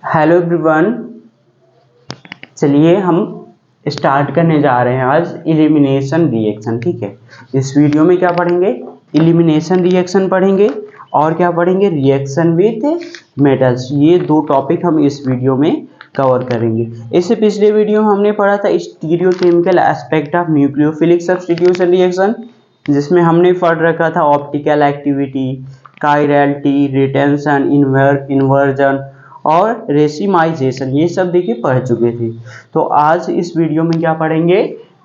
Hello everyone, चलिए हम start करने जा रहे हैं आज एलिमिनेशन रिएक्शन। ठीक है, इस वीडियो में क्या पढ़ेंगे? एलिमिनेशन रिएक्शन पढ़ेंगे और क्या पढ़ेंगे? Reaction with metals. ये दो टॉपिक हम इस वीडियो में कवर करेंगे। इससे पिछले वीडियो में हमने पढ़ा था stereochemical aspect of nucleophilic substitution reaction, जिसमें हमने पढ़ रखा था optical activity, chirality, retention, inversion और रेसिमाइजेशन। ये सब देखिए पढ़ चुके थे। तो आज इस वीडियो में क्या पढ़ेंगे?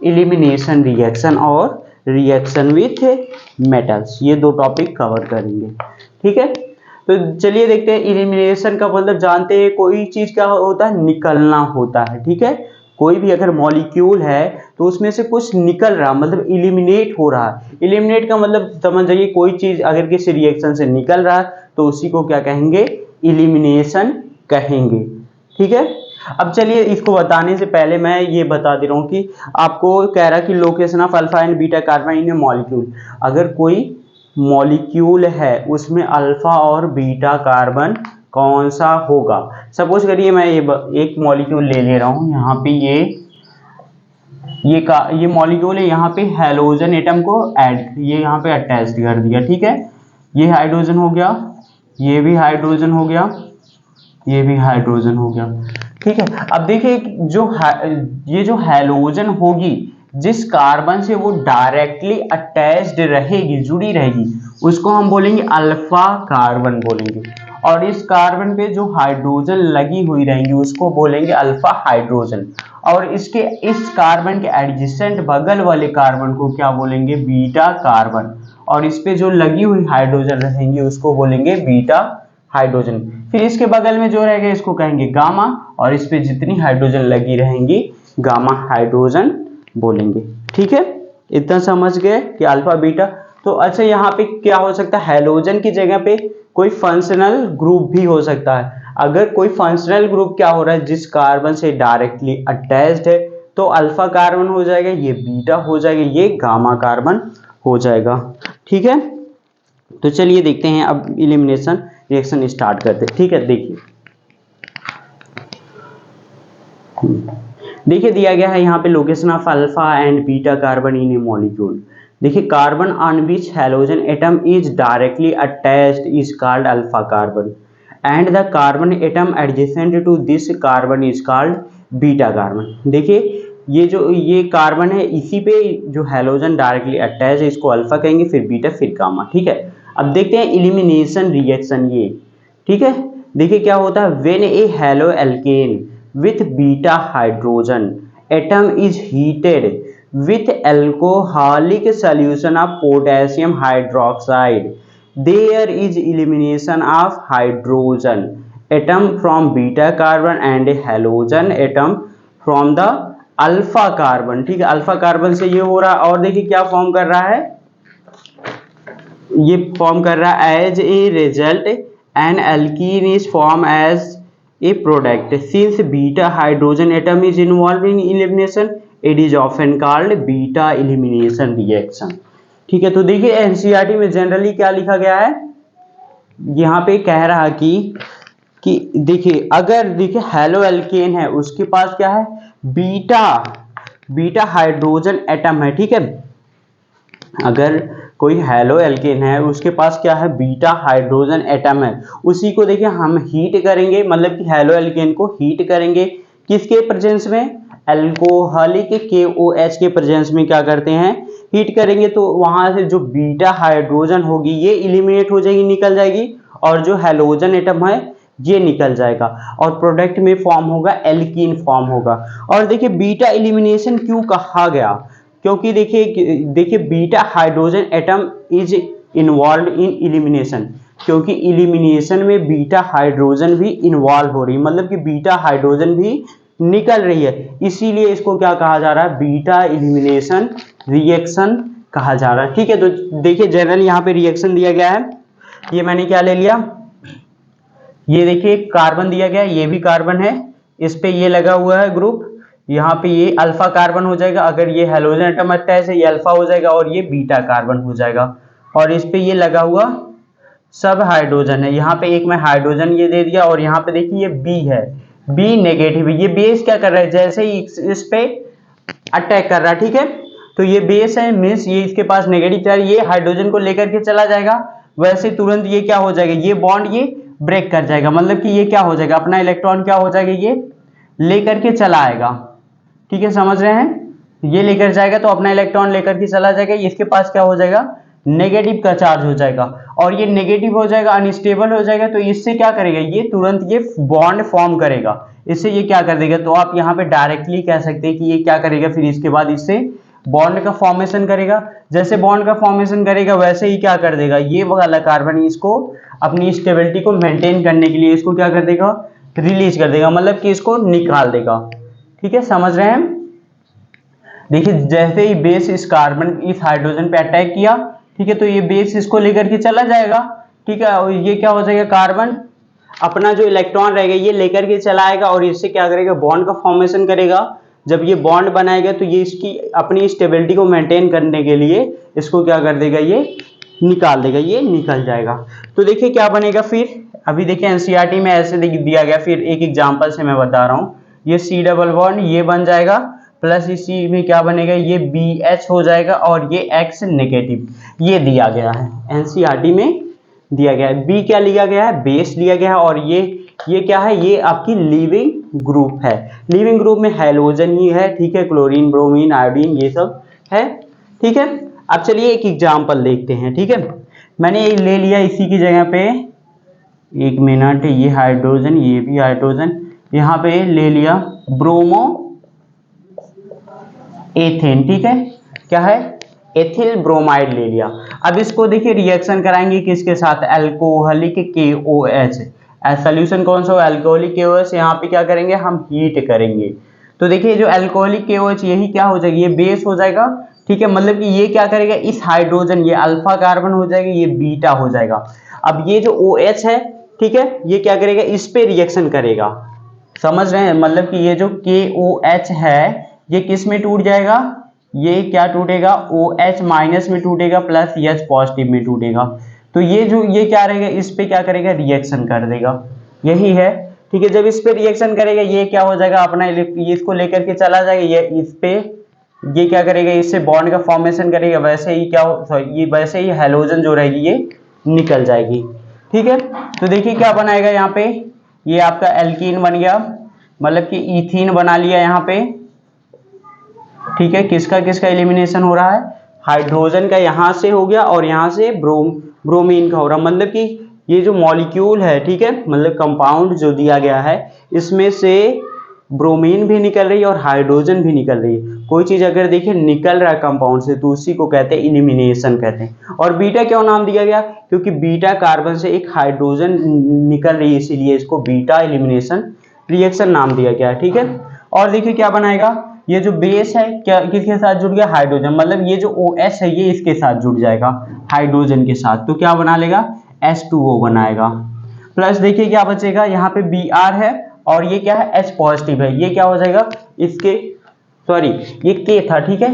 एलिमिनेशन रिएक्शन और रिएक्शन विथ मेटल्स। ये दो टॉपिक कवर करेंगे। ठीक है, तो चलिए देखते हैं। एलिमिनेशन का मतलब जानते हैं, कोई चीज क्या होता है? निकलना होता है। ठीक है, कोई भी अगर मॉलिक्यूल है तो उसमें से कुछ निकल रहा, मतलब इलिमिनेट हो रहा है। इलिमिनेट का मतलब समझ जाइए, कोई चीज अगर किसी रिएक्शन से निकल रहा है तो उसी को क्या कहेंगे? इलिमिनेशन कहेंगे। ठीक है, अब चलिए इसको बताने से पहले मैं ये बता दे रहा हूँ कि आपको कह रहा कि location of alpha and beta carbon in a molecule. अगर कोई मॉलिक्यूल है उसमें अल्फा और बीटा कार्बन कौन सा होगा? सपोज करिए मैं एक मॉलिक्यूल ले रहा हूँ। यहाँ पे ये मॉलिक्यूल है, यहाँ पे हैलोजन एटम को ये यहाँ पे अटैच कर दिया। ठीक है, ये हाइड्रोजन हो गया, ये भी हाइड्रोजन हो गया, ये भी हाइड्रोजन हो गया। ठीक है, अब देखिए ये जो हैलोजन होगी, जिस कार्बन से वो डायरेक्टली अटैच्ड रहेगी, जुड़ी रहेगी, उसको हम बोलेंगे अल्फा कार्बन बोलेंगे। और इस कार्बन पे जो हाइड्रोजन लगी हुई रहेंगी उसको बोलेंगे अल्फा हाइड्रोजन। और इस कार्बन के एडजेसेंट बगल वाले कार्बन को क्या बोलेंगे? Beta carbon. और इस पे जो लगी हुई हाइड्रोजन रहेंगी उसको बोलेंगे बीटा हाइड्रोजन। फिर इसके बगल में जो रहेगा इसको कहेंगे गामा, और इस पे जितनी हाइड्रोजन लगी रहेंगी गामा हाइड्रोजन बोलेंगे। ठीक है, इतना समझ गए कि अल्फा बीटा। तो अच्छा, यहाँ पे क्या हो सकता है? हैलोजन की जगह पे कोई फंक्शनल ग्रुप भी हो सकता है। अगर कोई फंक्शनल ग्रुप क्या हो रहा है, जिस कार्बन से डायरेक्टली अटैच्ड है, तो अल्फा कार्बन हो जाएगा, ये बीटा हो जाएगा, ये गामा कार्बन हो जाएगा। ठीक है, तो चलिए देखते हैं अब एलिमिनेशन रिएक्शन स्टार्ट करते हैं। ठीक है, देखिए दिया गया है यहाँ पे location of alpha and beta carbon in a molecule. देखिए, carbon on which halogen atom is directly attached is called alpha carbon, and the carbon atom adjacent to this carbon is called beta carbon. देखिए, ये carbon है, इसी पे जो halogen directly attach है इसको alpha कहेंगे, फिर बीटा, फिर गामा। ठीक है, अब देखते हैं एलिमिनेशन रिएक्शन ये। ठीक है, देखिए क्या होता है? When a halo alkane with beta hydrogen atom is heated with alcoholic solution of potassium hydroxide, there is elimination of hydrogen atom from beta carbon and halogen atom from the alpha carbon. ठीक है, alpha carbon से ये हो रहा है, और देखिए क्या फॉर्म कर रहा है? ये फॉर्म कर रहा है as a result an alkene is form as a product. Since beta hydrogen atom is involve in elimination, it is often called beta elimination reaction. ठीक है, तो देखिए एनसीईआरटी में जनरली क्या लिखा गया है? यहाँ पे कह रहा है कि देखिए, अगर देखिए हैलो एल्केन है, उसके पास क्या है? बीटा हाइड्रोजन एटम है। ठीक है, अगर कोई हैलो एल्केन है उसके पास क्या है? बीटा हाइड्रोजन एटम है। उसी को देखिए हम हीट करेंगे, मतलब कि हैलो एल्केन को हीट करेंगे किसके प्रेजेंस में? अल्कोहलिक KOH के प्रेजेंस में क्या करते हैं? हीट करेंगे। तो वहां से जो बीटा हाइड्रोजन होगी ये इलिमिनेट हो जाएगी, निकल जाएगी, और जो हैलोजन एटम है ये निकल जाएगा, और प्रोडक्ट में फॉर्म होगा एल्कीन फॉर्म होगा। और देखिए बीटा एलिमिनेशन क्यों कहा गया? क्योंकि देखिए beta hydrogen atom is involve in elimination, क्योंकि एलिमिनेशन में बीटा हाइड्रोजन भी इन्वॉल्व हो रही है, मतलब कि बीटा हाइड्रोजन भी निकल रही है, इसीलिए इसको क्या कहा जा रहा है? बीटा एलिमिनेशन रिएक्शन कहा जा रहा है। ठीक है, तो देखिए जनरल यहाँ पे रिएक्शन दिया गया है। ये मैंने क्या ले लिया? ये देखिए कार्बन दिया गया है, ये भी कार्बन है, इस पे ये लगा हुआ है ग्रुप, यहाँ पे ये अल्फा कार्बन हो जाएगा। अगर ये हैलोजन एटम अटैच है ये अल्फा हो जाएगा, और ये बीटा कार्बन हो जाएगा। और इस पे ये लगा हुआ सब हाइड्रोजन है। यहाँ पे एक में हाइड्रोजन ये दे दिया और यहाँ पे देखिए ये बी है, बी नेगेटिव है। ये बेस क्या कर रहा है, जैसे ही इस पे अटैक कर रहा है, ठीक है, तो ये बेस है, मीन्स ये इसके पास नेगेटिव चार्ज, ये हाइड्रोजन को लेकर के चला जाएगा, वैसे तुरंत ये क्या हो जाएगा, ये बॉन्ड ये ब्रेक कर जाएगा, मतलब कि ये क्या हो जाएगा, अपना इलेक्ट्रॉन क्या हो जाएगा, ये लेकर के चला आएगा। ठीक है, समझ रहे हैं, ये लेकर जाएगा तो अपना इलेक्ट्रॉन लेकर के चला जाएगा, इसके पास क्या हो जाएगा, नेगेटिव का चार्ज हो जाएगा, और ये नेगेटिव हो जाएगा, अनस्टेबल हो जाएगा, तो इससे क्या करेगा, ये तुरंत ये बॉन्ड फॉर्म करेगा, इससे ये क्या कर देगा, तो आप यहाँ पे डायरेक्टली कह सकते हैं कि ये क्या करेगा, फिर इसके बाद इससे बॉन्ड का फॉर्मेशन करेगा। जैसे बॉन्ड का फॉर्मेशन करेगा वैसे ही क्या कर देगा, ये वाला कार्बन इसको अपनी स्टेबिलिटी को मेंटेन करने के लिए इसको क्या कर देगा, रिलीज कर देगा, मतलब कि इसको निकाल देगा। ठीक है, समझ रहे हैं। देखिए जैसे ही बेस इस कार्बन इस हाइड्रोजन पे अटैक किया, ठीक है, तो ये बेस इसको लेकर के चला जाएगा। ठीक है, और ये क्या हो जाएगा, कार्बन अपना जो इलेक्ट्रॉन रहेगा ये लेकर के चलाएगा और इससे क्या करेगा, बॉन्ड का फॉर्मेशन करेगा। जब ये बॉन्ड बनाएगा तो ये इसकी अपनी स्टेबिलिटी को मेंटेन करने के लिए इसको क्या कर देगा, ये निकाल देगा, ये निकल जाएगा। तो देखिए क्या बनेगा फिर, अभी देखिए एनसीईआरटी में ऐसे दिया गया, फिर एक एग्जांपल से मैं बता रहा हूँ। ये सी डबल बॉन्ड ये बन जाएगा, प्लस इसी में क्या बनेगा, ये बी एच हो जाएगा और ये एक्स नेगेटिव, ये दिया गया है एनसीईआरटी में दिया गया है। बी क्या लिया गया है, बेस लिया गया है, और ये क्या है, ये आपकी लिविंग ग्रुप है। लिविंग ग्रुप में हैलोजन ही है, ठीक है, क्लोरीन, ब्रोमीन, आयोडीन ये सब है। ठीक है, अब चलिए एक एग्जांपल देखते हैं। ठीक है, मैंने ये ले लिया इसी की जगह पे, एक मिनट, ये हाइड्रोजन, ये भी हाइड्रोजन, यहाँ पे ले लिया ब्रोमो एथेन। ठीक है, क्या है, एथिल ब्रोमाइड ले लिया। अब इसको देखिए रिएक्शन कराएंगे किसके साथ, अल्कोहलिक KOH। सोल्यूशन कौन सा हो, अल्कोहलिक KOH। यहाँ पे क्या करेंगे, हम हीट करेंगे। तो देखिए जो अल्कोहलिक KOH यही क्या हो जाएगा, ये बेस हो जाएगा। ठीक है, मतलब कि ये क्या करेगा, इस हाइड्रोजन, ये अल्फा कार्बन हो जाएगा, ये बीटा हो जाएगा। अब ये जो OH है, ठीक है, ये क्या करेगा, इस पे रिएक्शन करेगा। समझ रहे हैं, मतलब कि ये जो KOH है ये किस में टूट जाएगा, ये क्या टूटेगा, OH माइनस में टूटेगा, प्लस H पॉजिटिव में टूटेगा। तो ये जो ये क्या रहेगा, इस पे क्या करेगा, रिएक्शन कर देगा, यही है। ठीक है, जब इस पे रिएक्शन करेगा ये क्या हो जाएगा, अपना ये इसको लेकर के चला जाएगा, ये इस पे ये क्या करेगा, इससे बॉन्ड का फॉर्मेशन करेगा, वैसे ही क्या सॉरी, ये वैसे ही हैलोजन जो रहेगी ये निकल जाएगी। ठीक है, तो देखिए क्या बनाएगा, यहाँ पे ये आपका एल्कीन बन गया, मतलब कि इथीन बना लिया यहाँ पे। ठीक है, किसका किसका एलिमिनेशन हो रहा है, हाइड्रोजन का यहाँ से हो गया और यहाँ से ब्रोमीन का हो रहा, मतलब कि ये जो मॉलिक्यूल है, ठीक है, मतलब कंपाउंड जो दिया गया है इसमें से ब्रोमीन भी निकल रही है और हाइड्रोजन भी निकल रही है। कोई चीज अगर देखिए निकल रहा है कंपाउंड से तो उसी को कहते हैं इलिमिनेशन कहते हैं। और बीटा क्यों नाम दिया गया, क्योंकि बीटा कार्बन से एक हाइड्रोजन निकल रही है, इसीलिए इसको बीटा एलिमिनेशन रिएक्शन नाम दिया गया। ठीक है, और देखिए क्या बनाएगा, ये जो बेस है क्या किसके साथ जुड़ गया, हाइड्रोजन, मतलब ये जो OH है ये इसके साथ जुड़ जाएगा हाइड्रोजन के साथ, तो क्या बना लेगा, H2O बनाएगा। प्लस देखिए क्या बचेगा, यहाँ पे Br है और ये क्या है, H पॉजिटिव है, ये क्या हो जाएगा, इसके सॉरी ये K था, ठीक है,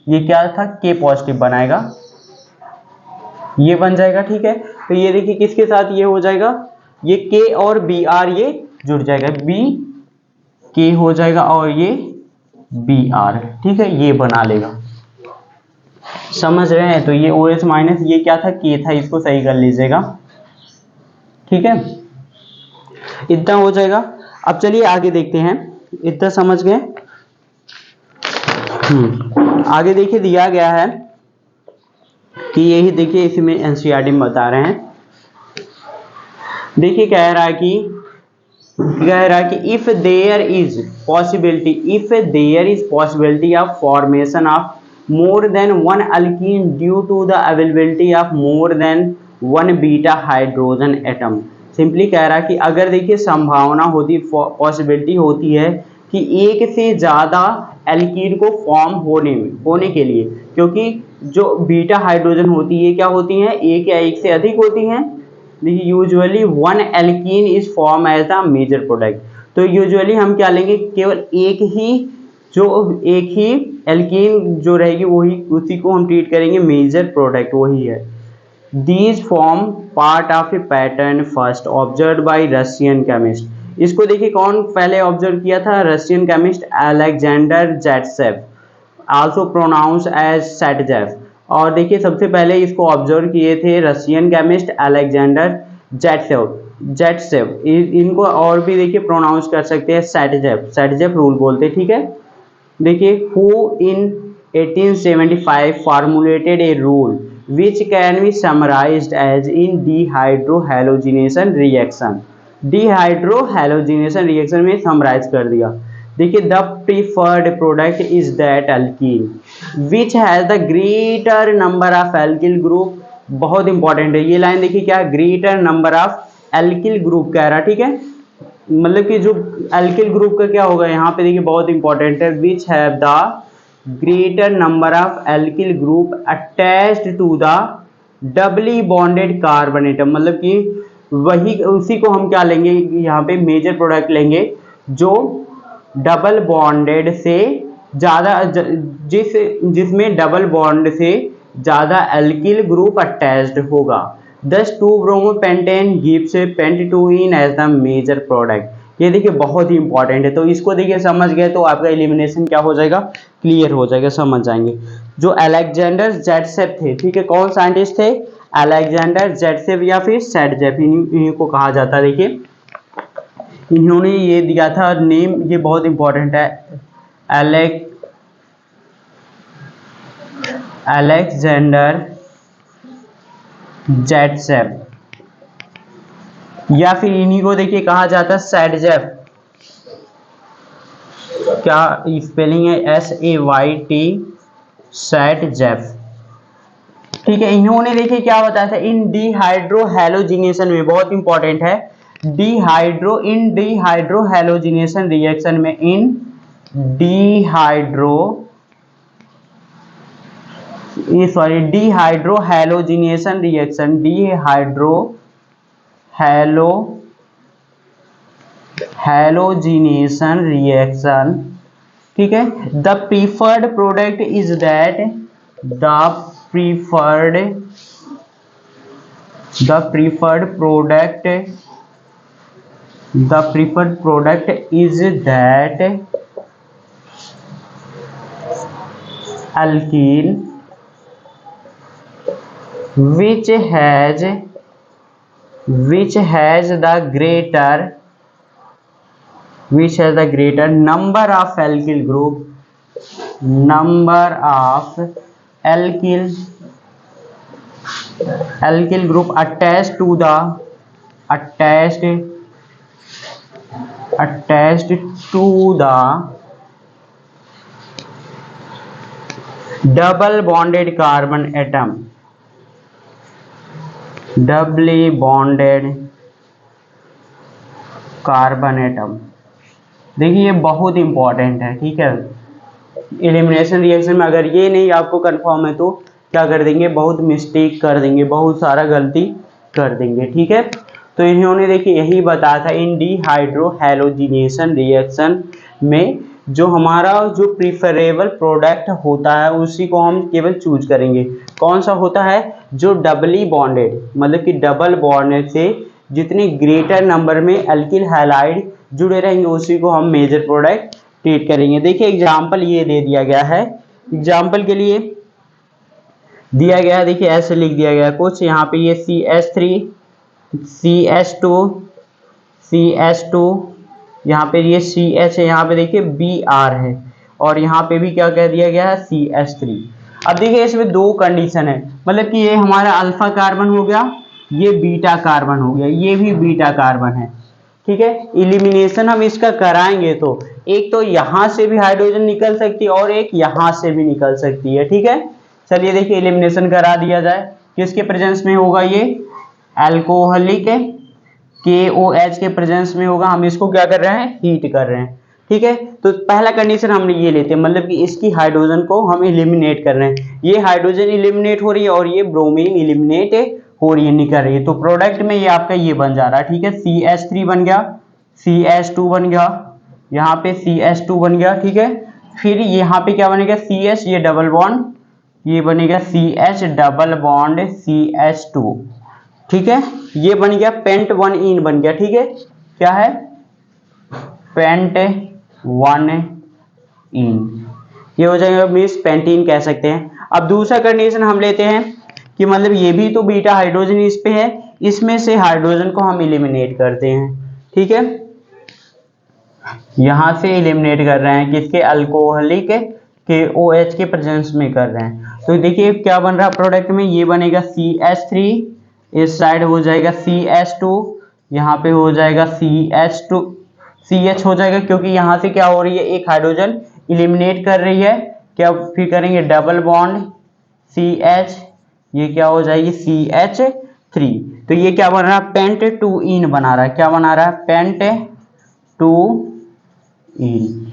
ये क्या था, K पॉजिटिव बनाएगा, ये बन जाएगा। ठीक है, तो ये देखिए किसके साथ ये हो जाएगा, ये K और Br ये जुड़ जाएगा, B K हो जाएगा और ये Br। ठीक है, ये बना लेगा, समझ रहे हैं। तो ये OH माइनस ये क्या था, K था, इसको सही कर लीजिएगा। ठीक है, इतना हो जाएगा। अब चलिए आगे देखते हैं, इतना समझ गए। आगे देखिए दिया गया है कि यही देखिए इसमें एनसीईआरटी में बता रहे हैं। देखिए कह रहा है कि if there is possibility of formation of more than one alkene due to the availability of more than one beta hydrogen atom। Simply कह रहा है कि अगर देखिए संभावना होती, पॉसिबिलिटी होती है कि एक से ज़्यादा एल्कीन को फॉर्म होने के लिए, क्योंकि जो बीटा हाइड्रोजन होती है क्या होती हैं, एक या एक से अधिक होती हैं। देखिए usually one alkene is form as the major product, तो यूजुअली हम क्या लेंगे, केवल एक ही एल्कीन जो रहेगी वही, उसी को हम ट्रीट करेंगे मेजर प्रोडक्ट, वही है these form part of a pattern first observe by Russian chemist. इसको देखिए कौन पहले ऑब्जर्व किया था, Russian chemist Alexander Zaitsev, also pronounce as Saytzeff. और देखिए सबसे पहले इसको ऑब्जर्व किए थे रशियन केमिस्ट अलेक्जेंडर जेटसेव। इनको और भी देखिए प्रोनाउंस कर सकते हैं सेटजेव रूल बोलते हैं, ठीक है। देखिए who in 1875 formulated a rule which can be summarized as in dehydrohalogenation reaction। dehydrohalogenation reaction में समराइज कर दिया। देखिए the preferred product is that alkyne which has the greater number of alkyl group. बहुत इंपॉर्टेंट है ये line, देखिए क्या greater number of alkyl group कह रहा, ठीक है। मतलब कि जो एल्किल ग्रुप का क्या होगा यहाँ पे देखिए बहुत इंपॉर्टेंट है, which have the greater number of alkyl group attached to the doubly bonded carbon atom. मतलब कि वही उसी को हम क्या लेंगे यहाँ पे मेजर प्रोडक्ट लेंगे जो डबल बॉन्डेड से ज़्यादा जिसमें डबल बॉन्ड से ज़्यादा एल्किल ग्रुप अटैच्ड होगा। दस 2-bromoपेंटेन गिव्स पेंटेटोइन एज द मेजर प्रोडक्ट। ये देखिए बहुत ही इंपॉर्टेंट है, तो इसको देखिए समझ गए तो आपका एलिमिनेशन क्या हो जाएगा, क्लियर हो जाएगा, समझ जाएंगे। जो अलेक्जेंडर जेटसेव थे, ठीक है, कौन साइंटिस्ट थे, अलेक्जेंडर जेटसेव या फिर सेटजेव, इन्हीं को कहा जाता है। देखिए इन्होंने ये दिया था नेम, ये बहुत इंपॉर्टेंट है, अलेक्जेंडर जेटसेव, या फिर इन्हीं को देखिए कहा जाता है सेटजेव। क्या स्पेलिंग है, SAYT, सेटजेव, ठीक है। इन्होंने देखिए क्या बताया था, इन डीहाइड्रोहैलोजिनेशन में, बहुत इंपॉर्टेंट है, डीहाइड्रोहैलोजिनेशन रिएक्शन में, इन डीहाइड्रोहैलोजिनेशन रिएक्शन, डीहाइड्रोहैलोजिनेशन रिएक्शन, ठीक है। The preferred product is that, the preferred product is that alkene which has the greater number of alkyl group attached to the double bonded carbon atom, doubly bonded carbon atom. देखिए ये बहुत important है, ठीक है। Elimination reaction में अगर ये नहीं आपको कंफर्म है तो क्या कर देंगे, बहुत मिस्टेक कर देंगे, बहुत सारा गलती कर देंगे, ठीक है। तो इन्होंने देखिए यही बताया था, इन डीहाइड्रोहैलोजिनेशन रिएक्शन में जो हमारा जो प्रीफरेबल प्रोडक्ट होता है उसी को हम केवल चूज करेंगे। कौन सा होता है, जो डबली बॉन्डेड, मतलब कि डबल बॉन्डेड से जितने ग्रेटर नंबर में एल्किल हैलाइड जुड़े रहेंगे उसी को हम मेजर प्रोडक्ट ट्रीट करेंगे। देखिए एग्जाम्पल ये दे दिया गया है, एग्जाम्पल के लिए दिया गया है, देखिए ऐसे लिख दिया गया कुछ, यहाँ पे ये CH3 CH2 यहाँ पे ये CH है, यहाँ पे देखिए Br है, और यहाँ पे भी क्या कह दिया गया है, CH3। अब देखिए इसमें दो कंडीशन है, मतलब कि ये हमारा अल्फा कार्बन हो गया, ये बीटा कार्बन हो गया, ये भी बीटा कार्बन है, ठीक है। इलिमिनेशन हम इसका कराएंगे तो एक तो यहाँ से भी हाइड्रोजन निकल सकती है और एक यहाँ से भी निकल सकती है, ठीक है। चलिए देखिए इलिमिनेशन करा दिया जाए, किसके प्रेजेंस में होगा, ये अल्कोहलिक KOH के प्रेजेंस में होगा। हम इसको क्या कर रहे हैं, हीट कर रहे हैं, ठीक है। तो पहला कंडीशन हमने ये लेते हैं, मतलब कि इसकी हाइड्रोजन को हम इलिमिनेट कर रहे हैं, ये हाइड्रोजन इलिमिनेट हो रही है और ये ब्रोमीन इलिमिनेट हो रही है, निकल रही है। तो प्रोडक्ट में ये आपका ये बन जा रहा है, ठीक है। CH3 बन गया, CH2 बन गया, यहाँ पे CH2 बन गया, ठीक है। फिर यहाँ पे क्या बनेगा, CH, ये डबल बॉन्ड, ये बनेगा CH डबल बॉन्ड CH2, ठीक है। ये बन गया पेंट 1 इन बन गया, ठीक है। क्या है? पेंट 1 इन, ये हो जाएगा मीन्स पेंटीन कह सकते हैं। अब दूसरा कंडीशन हम लेते हैं कि मतलब ये भी तो बीटा हाइड्रोजन इस पे है, इसमें से हाइड्रोजन को हम एलिमिनेट करते हैं, ठीक है। यहां से एलिमिनेट कर रहे हैं किसके? अल्कोहलिक के OH के प्रेजेंस में कर रहे हैं। तो देखिए क्या बन रहा है प्रोडक्ट में, ये बनेगा CH3, इस साइड हो जाएगा CH2, यहाँ पे हो जाएगा CH2 CH हो जाएगा, क्योंकि यहाँ से क्या हो रही है, एक हाइड्रोजन एलिमिनेट कर रही है। क्या फिर करेंगे? डबल बॉन्ड CH, ये क्या हो जाएगी? CH3। तो ये क्या बन रहा है? पेंट 2 इन बना रहा है। क्या बना रहा है? पेंट 2 इन।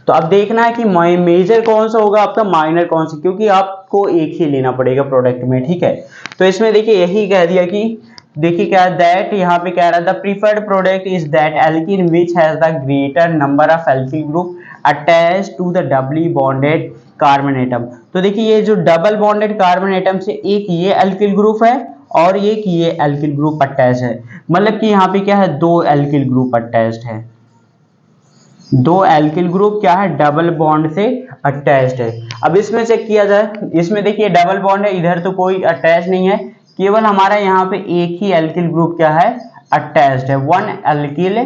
तो अब देखना है कि मेजर कौन सा होगा आपका, माइनर कौन सा, क्योंकि आपको एक ही लेना पड़ेगा प्रोडक्ट में, ठीक है। तो इसमें देखिए यही कह दिया कि देखिए क्या दैट, यहाँ पे कह रहा था preferred product is that alkene which has the greater number of alkyl group attached to the doubly bonded carbon atom. तो देखिए ये जो डबल बॉन्डेड कार्बन एटम से एक ये एल्किल ग्रुप है और एक ये एल्किल ग्रुप अटैच है, मतलब कि यहाँ पे क्या है? 2 एल्किल ग्रुप अटैच्ड है, 2 एल्किल ग्रुप क्या है? डबल बॉन्ड से अटैच्ड है। अब इसमें चेक किया जाए, इसमें देखिए डबल बॉन्ड है, इधर तो कोई अटैच नहीं है, केवल हमारा यहाँ पे एक ही एल्किल ग्रुप क्या है? अटैच्ड है, 1 एल्किल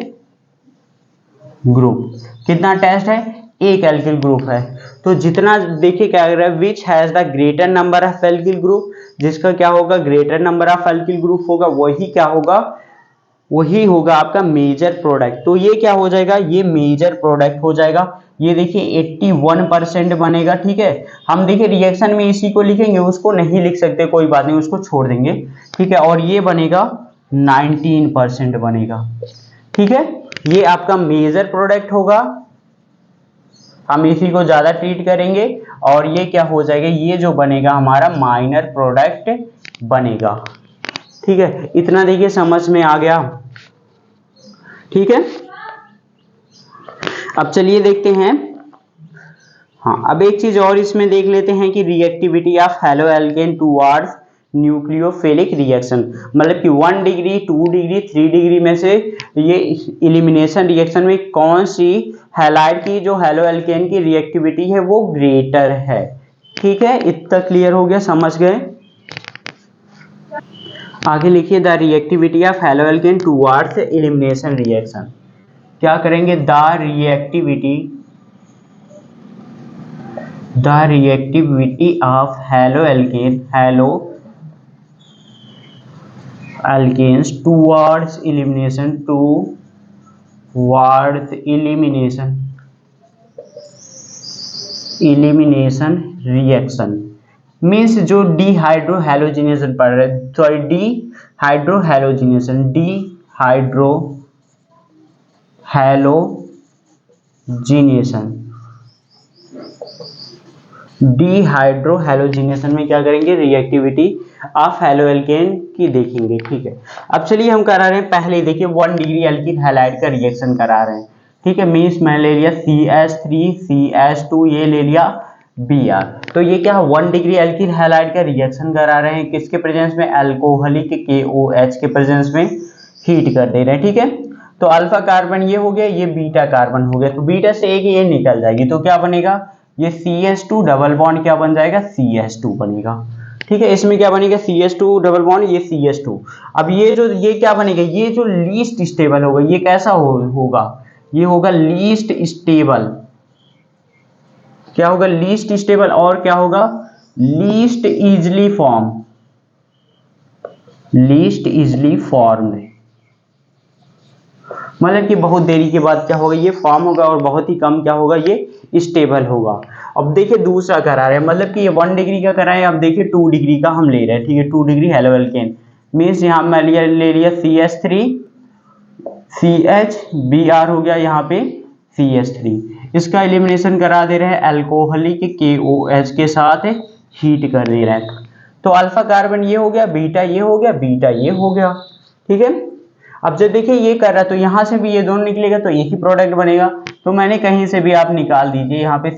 ग्रुप। कितना अटैच्ड है? एक एल्किल ग्रुप है। तो जितना देखिए क्या कर रहा है, विच has the greater number of alkyl group, जिसका क्या होगा? Greater number of alkyl group होगा, वही क्या होगा? वही होगा आपका मेजर प्रोडक्ट। तो ये क्या हो जाएगा? ये मेजर प्रोडक्ट हो जाएगा। ये देखिए 81% बनेगा, ठीक है। हम देखिए रिएक्शन में इसी को लिखेंगे, उसको नहीं लिख सकते, कोई बात नहीं, उसको छोड़ देंगे, ठीक है। और ये बनेगा 19% बनेगा, ठीक है। ये आपका मेजर प्रोडक्ट होगा, हम इसी को ज्यादा ट्रीट करेंगे। और ये क्या हो जाएगा? ये जो बनेगा हमारा माइनर प्रोडक्ट बनेगा, ठीक है। इतना देखिए समझ में आ गया, ठीक है। अब चलिए देखते हैं, हाँ अब एक चीज और इसमें देख लेते हैं कि reactivity of hello alkane towards nucleophilic reaction, मतलब कि 1 डिग्री 2 डिग्री 3 डिग्री में से ये इलिमिनेशन रिएक्शन में कौन सी हैलाइड की जो हेलो एल्केन की रिएक्टिविटी है वो ग्रेटर है, ठीक है। इतना क्लियर हो गया, समझ गए। आगे लिखिए the reactivity of hello alkane towards elimination reaction. क्या करेंगे? The reactivity of halo alkanes towards elimination reaction means जो डिहाइड्रोहैलोजिनेशन पढ़ रहे, सॉरी डिहाइड्रोहैलोजिनेशन डिहाइड्रोहैलोजिनेशन में क्या करेंगे? रिएक्टिविटी ऑफ हेलो एल्केन की देखेंगे, ठीक है। अब चलिए हम करा रहे हैं, पहले देखिए 1 डिग्री एल्कीन हैलाइड का रिएक्शन करा रहे हैं, ठीक है। मीन्स मैं ले लिया CH3 CH2, ये ले लिया Br। तो ये क्या है? 1 डिग्री एल्कीन हैलाइड का रिएक्शन करा रहे हैं, किसके प्रेजेंस में? अल्कोहलिक KOH के प्रेजेंस में हीट कर दे रहे हैं, ठीक है। तो अल्फा कार्बन ये हो गया, ये बीटा कार्बन हो गया, तो बीटा से एक ये निकल जाएगी, तो क्या बनेगा? ये CH2 डबल बॉन्ड क्या बन जाएगा? CH2 बनेगा, ठीक है। इसमें क्या बनेगा? CH2 डबल बॉन्ड, ये CH2। अब ये क्या बनेगा? ये जो लीस्ट स्टेबल होगा, ये कैसा होगा? ये होगा लीस्ट स्टेबल। क्या होगा? Least stable. और क्या होगा? लीस्ट इजली फॉर्म्ड, मतलब कि बहुत देरी के बाद क्या होगा? ये फॉर्म होगा, और बहुत ही कम क्या होगा? ये स्टेबल होगा। अब देखिए दूसरा करा रहे हैं, मतलब कि ये 1 डिग्री का करा है, अब देखिए 2 डिग्री का हम ले रहे हैं, ठीक है। 2 डिग्री हेलो एल्केन मीन्स यहाँ मैं ले लिया CH3 CH Br हो गया, यहाँ पे CH3, इसका एलिमिनेशन करा दे रहे हैं अल्कोहलिक KOH के साथ हीट कर दे रहे हैं। तो अल्फा कार्बन ये हो गया, बीटा ये हो गया, बीटा ये हो गया, ठीक है। अब जब देखिए ये कर रहा है, तो यहाँ से भी ये दोनों निकलेगा, तो एक ही प्रोडक्ट बनेगा। तो मैंने कहीं से भी आप निकाल दीजिए, यहाँ पे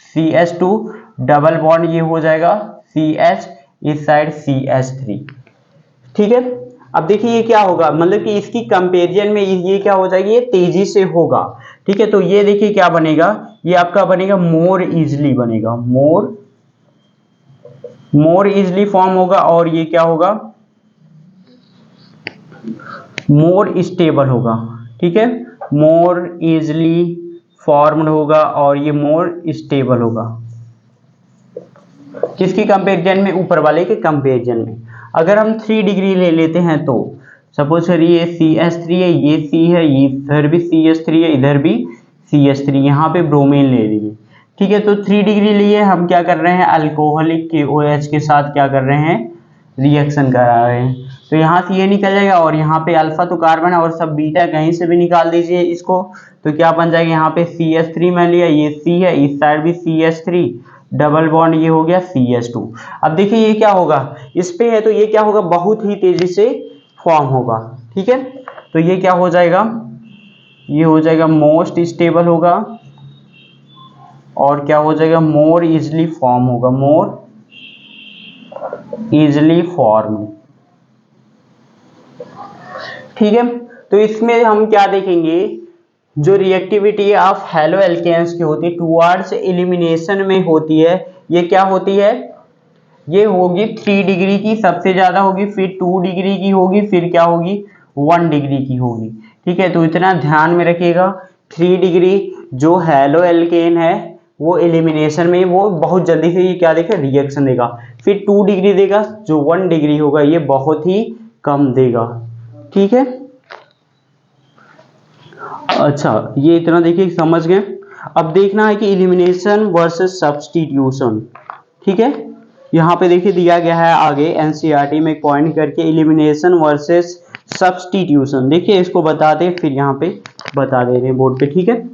CH2 डबल बॉन्ड ये हो जाएगा CH, इस साइड CH3। ठीक है, अब देखिए ये क्या होगा, मतलब कि इसकी कंपेरिजन में ये क्या हो जाएगी, ये तेजी से होगा। ठीक है, तो ये देखिए क्या बनेगा, ये आपका बनेगा मोर इजली बनेगा, मोर इजली फॉर्म होगा, और ये क्या होगा, मोर स्टेबल होगा। ठीक है, मोर इजली फॉर्म्ड होगा और ये मोर स्टेबल होगा। किसकी कंपेरिजन में, ऊपर वाले के कंपेरिजन में। अगर हम 3 डिग्री ले लेते हैं तो सपोज करिए CH3 है, ये C है, ये इधर भी CH3 है, इधर भी CH3, यहाँ पे ब्रोमीन ले लीजिए। ठीक है, तो 3 डिग्री लिए हम क्या कर रहे हैं, अल्कोहलिक KOH के साथ क्या कर रहे हैं, रिएक्शन करा रहे हैं। तो यहाँ से ये निकल जाएगा, और यहाँ पे अल्फा तो कार्बन है और सब बीटा कहीं से भी निकाल दीजिए इसको, तो क्या बन जाएगा, यहाँ पे CH3 मान लिया, ये C है, इस साइड भी CH3, डबल बॉन्ड ये हो गया CH2। अब देखिए ये क्या होगा, इस पे है तो ये क्या होगा, बहुत ही तेजी से फॉर्म होगा। ठीक है, तो ये क्या हो जाएगा, ये हो जाएगा मोस्ट स्टेबल होगा, और क्या हो जाएगा, मोर इजली फॉर्म होगा, मोर इजली फॉर्म। ठीक है, तो इसमें हम क्या देखेंगे, जो रिएक्टिविटी ऑफ हैलो एल्केन्स की होती है टुवर्ड्स एलिमिनेशन में होती है, ये क्या होती है, ये होगी 3 डिग्री की सबसे ज्यादा होगी, फिर 2 डिग्री की होगी, फिर क्या होगी 1 डिग्री की होगी। ठीक है, तो इतना ध्यान में रखिएगा, 3 डिग्री जो हैलो एल्केन है वो एलिमिनेशन में वो बहुत जल्दी से ये क्या देगा, रिएक्शन देगा। फिर 2 डिग्री देगा, जो 1 डिग्री होगा ये बहुत ही कम देगा। ठीक है, अच्छा ये इतना देखिए समझ गए। अब देखना है कि एलिमिनेशन वर्सेस सब्स्टिट्यूशन। ठीक है, यहाँ पे देखिए दिया गया है आगे एनसीईआरटी में पॉइंट करके, एलिमिनेशन वर्सेस सब्स्टिट्यूशन। देखिए इसको बता दे, फिर यहाँ पे बता दे रहे हैं बोर्ड पे। ठीक है,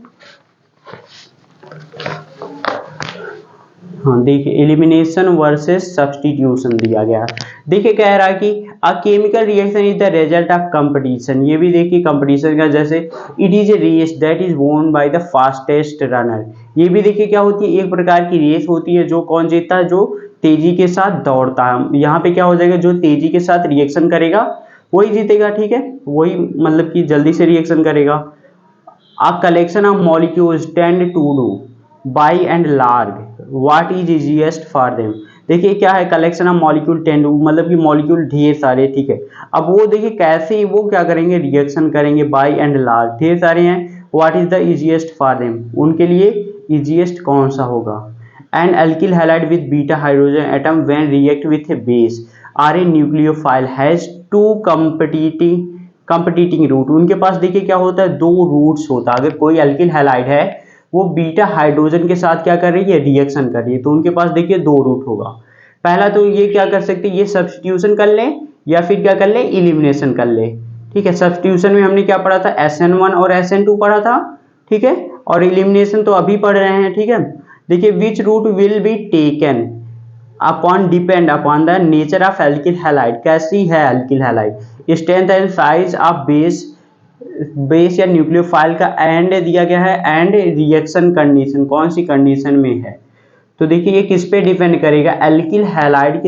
हाँ देखिए एलिमिनेशन वर्सेस सब्स्टिट्यूशन दिया गया। देखिए कह रहा है कि a chemical reaction is the result of competition. ये भी देखिए कंपटीशन का, जैसे it is a race that is won by the fastest runner. ये भी देखिए क्या होती है, एक प्रकार की रेस होती है, जो कौन जीतता है, जो तेजी के साथ दौड़ता है। यहाँ पे क्या हो जाएगा, जो तेजी के साथ रिएक्शन करेगा वही जीतेगा। ठीक है, वही मतलब कि जल्दी से रिएक्शन करेगा। A collection of molecules tend to do by and large what is easiest for them. देखिए क्या है, कलेक्शन ऑफ मॉलिक्यूल टेंड, मतलब कि मॉलिक्यूल ढेर सारे। ठीक है, अब वो देखिए कैसे वो क्या करेंगे, रिएक्शन करेंगे, बाई एंड लार्ज ढेर सारे हैं, what is the easiest for them, उनके लिए इजीएस्ट कौन सा होगा। And alkyl halide with beta hydrogen atom when react with a base or a nucleophile has two competing route. उनके पास देखिए क्या होता है, 2 रूट्स होता है। अगर कोई अल्किल हैलाइड है वो बीटा हाइड्रोजन के साथ क्या कर रही है, रिएक्शन कर रही है, तो उनके पास देखिए 2 रूट होगा। पहला तो ये क्या कर सकते हैं, ये सब्स्टिट्यूशन कर ले, या फिर क्या कर ले, इलिमिनेशन कर ले। ठीक है, सब्स्टिट्यूशन में हमने क्या पढ़ा था, SN1 और SN2 पढ़ा था। ठीक है, और इलिमिनेशन तो अभी पढ़ रहे हैं। ठीक है, देखिए which route will be taken upon depend upon the nature of alkyl halide. कैसी है alkyl halide, strength and size of base या न्यूक्लियोफाइल का, एंड दिया गया है, एंड रिएक्शन कंडीशन कौन सी कंडीशन में है। तो देखिए ये किस पे डिपेंड करेगा, एल्किल हैलाइड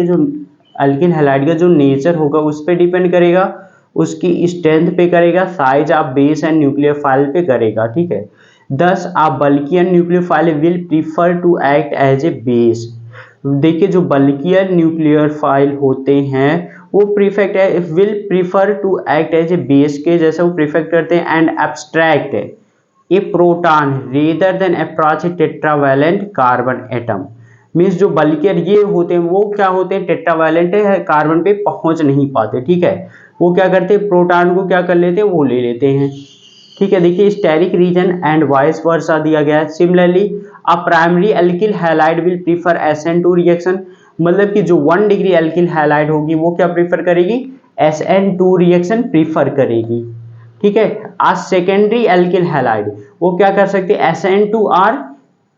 का जो नेचर होगा उस पे डिपेंड करेगा, उसकी स्ट्रेंथ पे करेगा, size of base and nucleophile पे करेगा। ठीक है, thus a bulkier nucleophile will prefer to act as a base. देखिए जो बल्कियर न्यूक्लियोफाइल होते हैं वो will prefer to act as a base के जैसे वो प्रीफर करते हैं, and abstract a proton rather than approach tetravalent carbon atom. Means जो बल्कियर ये होते हैं वो क्या होते हैं, टेट्रावैलेंट कार्बन पे पहुंच नहीं पाते। ठीक है, वो क्या करते हैं, प्रोटॉन को क्या कर लेते हैं, वो ले लेते हैं। ठीक है, देखिए steric reason and vice versa दिया गया है। Similarly a primary alkyl halide will prefer SN2 reaction, मतलब कि जो 1 डिग्री एल्किल हैलाइड होगी वो क्या प्रीफर करेगी, SN2 रिएक्शन प्रीफर करेगी। ठीक है, आज सेकेंडरी एल्किल हैलाइड वो क्या कर सकते हैं, SN2R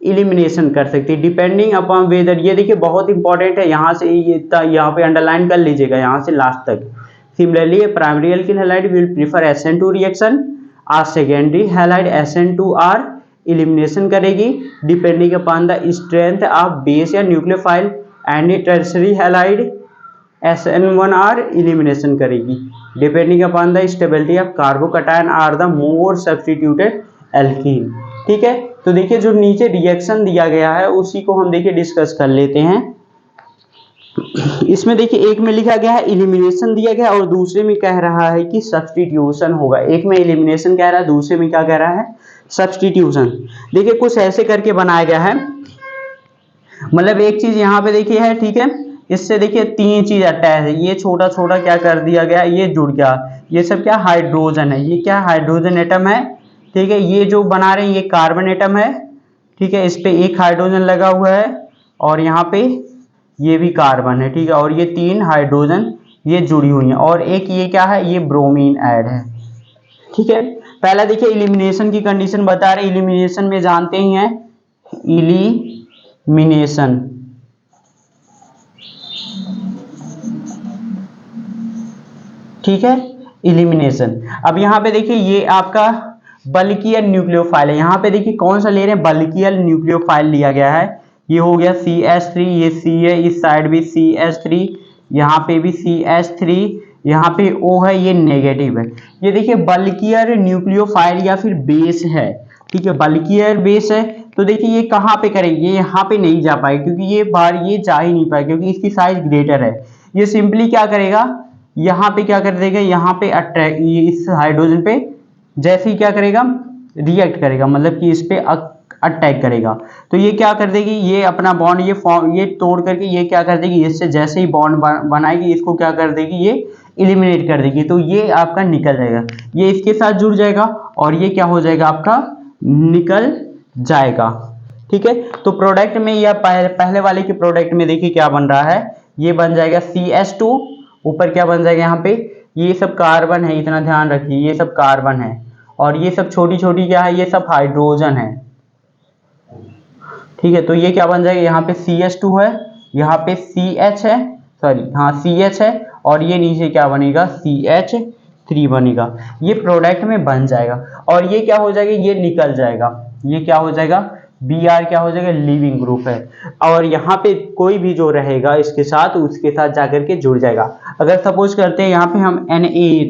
इलिमिनेशन कर सकती है डिपेंडिंग अपॉन वेदर। ये देखिए बहुत इंपॉर्टेंट है, यहाँ से ये यहाँ पे अंडरलाइन कर लीजिएगा यहाँ से लास्ट तक। Similarly primary alkyl halide will prefer SN2 reaction, a secondary halide SN2R elimination करेगी depending upon the strength of base या nucleophile and tertiary halide SN1R elimination करेगी depending upon the stability of carbocation or the more substituted alkene. ठीक है, तो देखिए जो नीचे reaction दिया गया है उसी को हम देखिए डिस्कस कर लेते हैं। इसमें देखिए एक में लिखा गया है एलिमिनेशन दिया गया और दूसरे में कह रहा है कि सब्स्टिट्यूशन होगा। एक में एलिमिनेशन कह रहा है, दूसरे में क्या कह रहा है, सब्स्टिट्यूशन। देखिए कुछ ऐसे करके बनाया गया है, मतलब एक चीज यहाँ पे देखिए है, ठीक है, इससे देखिए तीन चीज अटैच है, ये छोटा छोटा क्या कर दिया गया, ये जुड़ गया, ये सब क्या हाइड्रोजन है, ये क्या हाइड्रोजन एटम है। ठीक है, ये जो बना रहे हैं ये कार्बन एटम है। ठीक है, इस पे एक हाइड्रोजन लगा हुआ है और यहाँ पे ये भी कार्बन है। ठीक है, और ये तीन हाइड्रोजन ये जुड़ी हुई है और एक ये क्या है, ये ब्रोमीन ऐड है। ठीक है, पहला देखिए इलिमिनेशन की कंडीशन बता रहे, इलिमिनेशन में जानते ही हैं इलिमिनेशन। ठीक है, इलिमिनेशन। अब यहाँ पे देखिए ये आपका बल्कियल न्यूक्लियोफाइल है, यहाँ पे देखिए कौन सा ले रहे हैं, बल्कियल न्यूक्लियोफाइल लिया गया है। ये हो गया CH3, ये C है, इस साइड भी CH3, यहाँ पे भी CH3, यहाँ पे O है, ये नेगेटिव है। ये देखिए बल्कियल न्यूक्लियोफाइल या फिर बेस है। ठीक है, बल्कियल बेस है, तो देखिए ये कहाँ पे करेंगे, ये यहाँ पे नहीं जा पाए क्योंकि ये बाहर ये जा ही नहीं पाए क्योंकि इसकी साइज ग्रेटर है। ये सिंपली क्या करेगा, यहाँ पे क्या कर देगा, यहाँ पे अट्रैक्ट, ये इस हाइड्रोजन पे जैसे ही क्या करेगा, रिएक्ट करेगा, मतलब कि इस पे अटैक करेगा। तो ये क्या कर देगी, ये अपना बॉन्ड ये फॉर्म ये तोड़ करके ये क्या कर देगी, इससे जैसे ही बॉन्ड बनाएगी इसको क्या कर देगी, ये इलिमिनेट कर देगी। तो ये आपका निकल जाएगा, ये इसके साथ जुड़ जाएगा और ये क्या हो जाएगा, आपका निकल जाएगा। ठीक है, तो प्रोडक्ट में या पहले वाले के प्रोडक्ट में देखिए क्या बन रहा है, ये बन जाएगा CH2, ऊपर क्या बन जाएगा, यहाँ पे ये सब कार्बन है, इतना ध्यान रखिए, ये सब कार्बन है और ये सब छोटी छोटी क्या है, ये सब हाइड्रोजन है। ठीक है, तो ये क्या बन जाएगा, यहाँ पे CH2 है, यहाँ पे CH है, सॉरी हाँ CH है और ये नीचे क्या बनेगा, CH3 बनेगा। ये प्रोडक्ट में बन जाएगा और ये क्या हो जाएगा, ये निकल जाएगा, ये क्या हो जाएगा, Br क्या हो जाएगा, लिविंग ग्रुप है और यहाँ पे कोई भी जो रहेगा इसके साथ उसके साथ जाकर के जुड़ जाएगा। अगर सपोज करते हैं यहाँ पे हम Na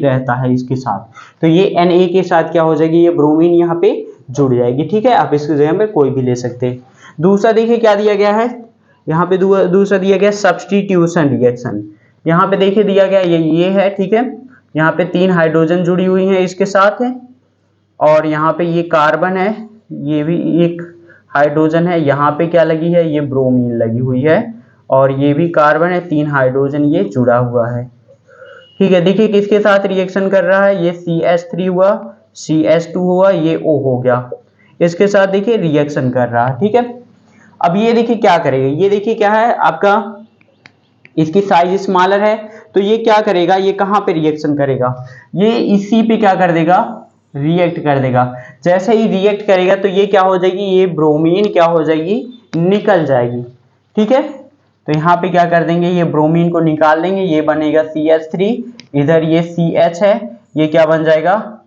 रहता है इसके साथ, तो ये Na के साथ क्या हो जाएगी, ये ब्रोमीन यहाँ पे जुड़ जाएगी। ठीक है, आप इसकी जगह पे कोई भी ले सकते हैं। दूसरा देखिए क्या दिया गया है, यहाँ पे दूसरा दिया गया सब्स्टिट्यूशन रिएक्शन। यहाँ पे देखिए दिया गया ये है। ठीक है, यहाँ पे तीन हाइड्रोजन जुड़ी हुई है इसके साथ है और यहाँ पे ये कार्बन है, ये भी एक हाइड्रोजन है, यहाँ पे क्या लगी है, ये ब्रोमीन लगी हुई है और ये भी कार्बन है, तीन हाइड्रोजन ये जुड़ा हुआ है। ठीक है, देखिए किसके साथ रिएक्शन कर रहा है, ये CH3 हुआ, CH2 हुआ, ये O हो गया, इसके साथ देखिए रिएक्शन कर रहा है। ठीक है, अब ये देखिए क्या करेगा, ये देखिए क्या है आपका, इसकी साइज स्मॉलर है तो ये क्या करेगा, ये कहाँ पे रिएक्शन करेगा, ये इसी पे क्या कर देगा, रिएक्ट कर देगा। जैसे ही रिएक्ट करेगा तो ये क्या हो जाएगी, ये ब्रोमीन क्या हो जाएगी, निकल जाएगी। ठीक है, तो यहाँ पे क्या कर देंगे, ये ब्रोमीन को निकाल देंगे, ये बनेगा CH3, इधर ये CH है, ये क्या बन जाएगा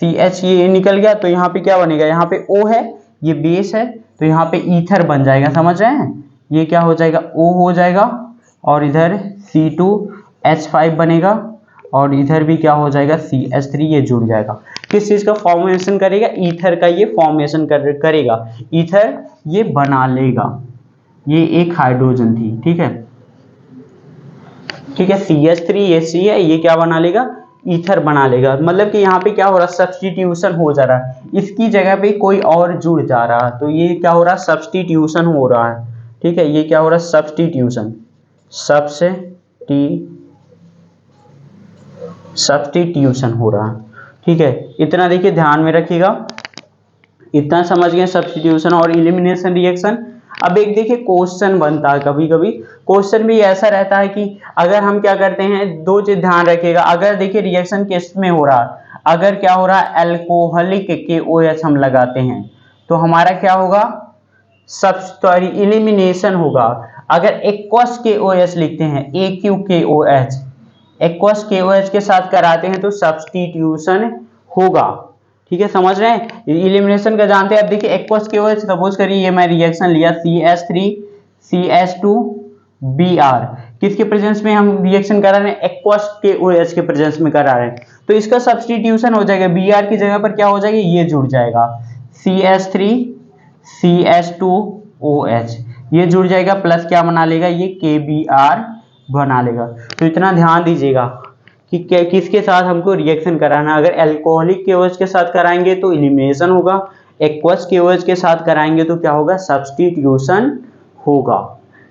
CH, ये निकल गया तो यहाँ पे क्या बनेगा, यहाँ पे O है, ये बेस है तो यहाँ पे ईथर बन जाएगा। समझ रहे हैं, ये क्या हो जाएगा, O हो जाएगा और इधर C2H5 बनेगा और इधर भी क्या हो जाएगा, CH3 ये जुड़ जाएगा। किस चीज का फॉर्मेशन करेगा, ईथर का ये फॉर्मेशन करेगा, ईथर ये बना लेगा। ये एक हाइड्रोजन थी। ठीक है, ठीक है, CH3 ये C है, ये क्या बना लेगा, ईथर बना लेगा। मतलब कि यहाँ पे क्या हो रहा है, सब्स्टिट्यूशन हो जा रहा है, इसकी जगह पे कोई और जुड़ जा रहा है, तो ये क्या हो रहा है, सब्स्टिट्यूशन हो रहा है। ठीक है, ये क्या हो रहा है, सब्स्टिट्यूशन हो रहा है। ठीक है, इतना देखिए ध्यान में रखिएगा, इतना समझ गए सब्स्टिट्यूशन और इलिमिनेशन रिएक्शन। अब एक देखिए क्वेश्चन बनता है, कभी कभी क्वेश्चन भी ऐसा रहता है कि अगर हम क्या करते हैं, दो चीज ध्यान रखिएगा। अगर देखिए रिएक्शन किस में हो रहा है, अगर क्या हो रहा है, अल्कोहलिक KOH हम लगाते हैं तो हमारा क्या होगा, इलिमिनेशन होगा। अगर एक्वस KOH लिखते हैं, AQKOH, एक्वस KOH के साथ कराते हैं तो सब्स्टिट्यूशन होगा। ठीक है, समझ रहे हैं, इलिमिनेशन का जानते हैं। अब देखिए एक्वस KOH, सपोज करिए ये मैं रिएक्शन लिया CH3 CH2 Br, किसके प्रेजेंस में हम रिएक्शन करा रहे हैं, एक्वस KOH के प्रेजेंस में करा रहे हैं, तो इसका सब्स्टिट्यूशन हो जाएगा, Br की जगह पर क्या हो जाएगा, ये जुड़ जाएगा CH3 CH2OH, ये जुड़ जाएगा, प्लस क्या बना लेगा, ये KBr बना लेगा। तो इतना ध्यान दीजिएगा कि किसके साथ हमको रिएक्शन कराना, अगर एल्कोहलिक KOH के साथ कराएंगे तो इलिमिनेशन होगा, एक्वस KOH के साथ कराएंगे तो क्या होगा, सब्स्टिट्यूशन होगा।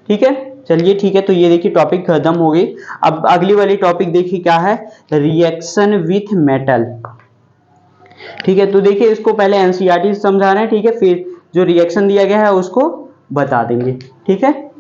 ठीक है, चलिए ठीक है, तो ये देखिए टॉपिक खत्म हो गई। अब अगली वाली टॉपिक देखिए क्या है, रिएक्शन विथ मेटल। ठीक है, तो देखिए इसको पहले एनसीईआरटी समझा रहे हैं, ठीक है, फिर जो रिएक्शन दिया गया है उसको बता देंगे। ठीक है,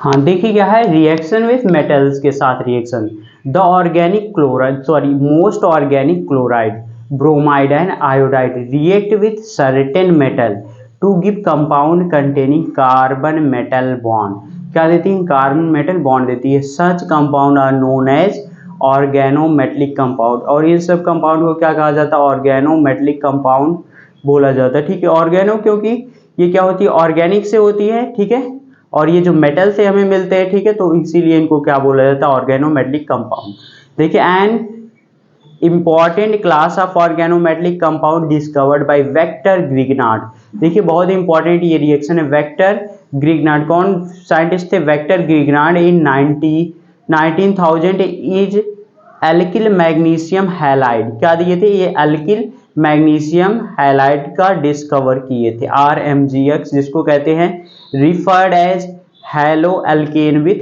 हाँ देखिए क्या है, रिएक्शन विथ मेटल्स के साथ reaction, the organic chloride most organic chloride bromide and iodide react with certain metal to give compound containing carbon metal bond. क्या देती है, कार्बन मेटल बॉन्ड देती है। Such compound are known as organometallic compound, और इन सब compound को क्या कहा जाता है, ऑर्गेनोमेटलिक कंपाउंड बोला जाता है। ठीक है, ऑर्गेनो क्योंकि ये क्या होती है, ऑर्गेनिक से होती है, ठीक है, और ये जो मेटल से हमें मिलते हैं, ठीक है, तो इसीलिए इनको क्या बोला जाता है, ऑर्गेनोमेटलिक कंपाउंड। देखिए, and important class of organometallic compound discovered by Victor Grignard. देखिए बहुत इंपॉर्टेंट ये रिएक्शन है, वेक्टर ग्रिग्नार्ड, कौन साइंटिस्ट थे, Victor Grignard, in 19,000 is alkyl magnesium halide, क्या दिए थे, ये एल्किल मैग्नीशियम हैलाइड का डिस्कवर किए थे, RMGX जिसको कहते हैं, referred as halo alkene with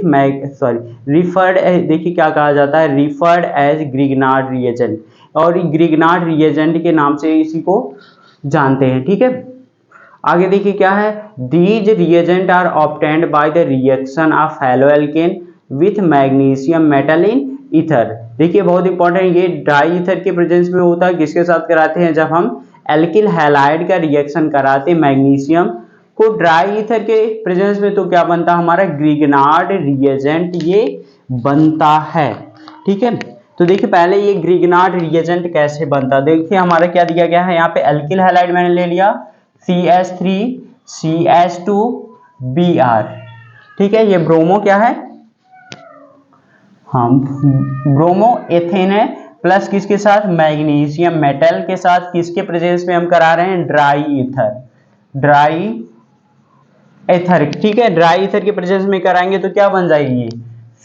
referred, देखिए क्या कहा जाता है, रिफर्ड एज ग्रिग्नार्ड रिएजेंट, और ग्रिग्नार्ड रिएजेंट के नाम से इसी को जानते हैं। ठीक है, आगे देखिए क्या है, these reagents are obtained by the reaction of halo alkane with magnesium metal in ether. देखिए बहुत इंपॉर्टेंट, ये ड्राई ईथर के प्रेजेंस में होता है, किसके साथ कराते हैं, जब हम एल्किल हैलाइड का रिएक्शन कराते हैं मैग्नीशियम को ड्राई ईथर के प्रेजेंस में, तो क्या बनता है हमारा, ग्रिग्नार्ड रिएजेंट ये बनता है। ठीक है, तो देखिए पहले ये ग्रिग्नार्ड रिएजेंट कैसे बनता, देखिए हमारा क्या दिया गया है, यहाँ पे एल्किल हैलाइड मैंने ले लिया CH3 CH2 Br, ठीक है, ये ब्रोमो क्या है, हाँ ब्रोमो एथेन है, प्लस किसके साथ, मैग्नीशियम मेटल के साथ, किसके प्रेजेंस में हम करा रहे हैं, ड्राई ईथर, ठीक है, ड्राई ईथर के प्रेजेंस में कराएंगे तो क्या बन जाएगी,